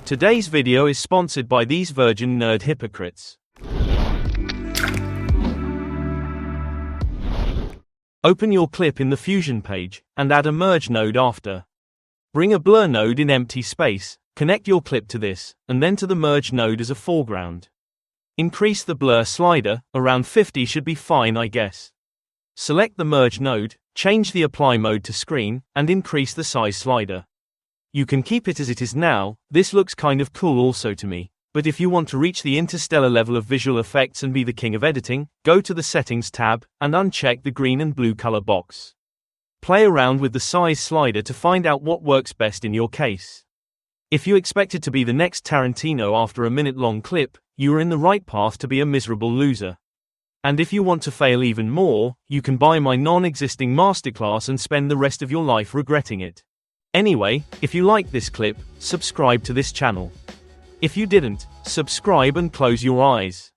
Today's video is sponsored by these virgin nerd hypocrites. Open your clip in the Fusion page, and add a merge node after. Bring a blur node in empty space, connect your clip to this, and then to the merge node as a foreground. Increase the blur slider, around 50 should be fine I guess. Select the merge node, change the apply mode to screen, and increase the size slider. You can keep it as it is now, this looks kind of cool also to me, but if you want to reach the interstellar level of visual effects and be the king of editing, go to the Settings tab, and uncheck the green and blue color box. Play around with the size slider to find out what works best in your case. If you expected to be the next Tarantino after a minute-long clip, you are in the right path to be a miserable loser. And if you want to fail even more, you can buy my non-existing masterclass and spend the rest of your life regretting it. Anyway, if you like this clip, subscribe to this channel. If you didn't, subscribe and close your eyes.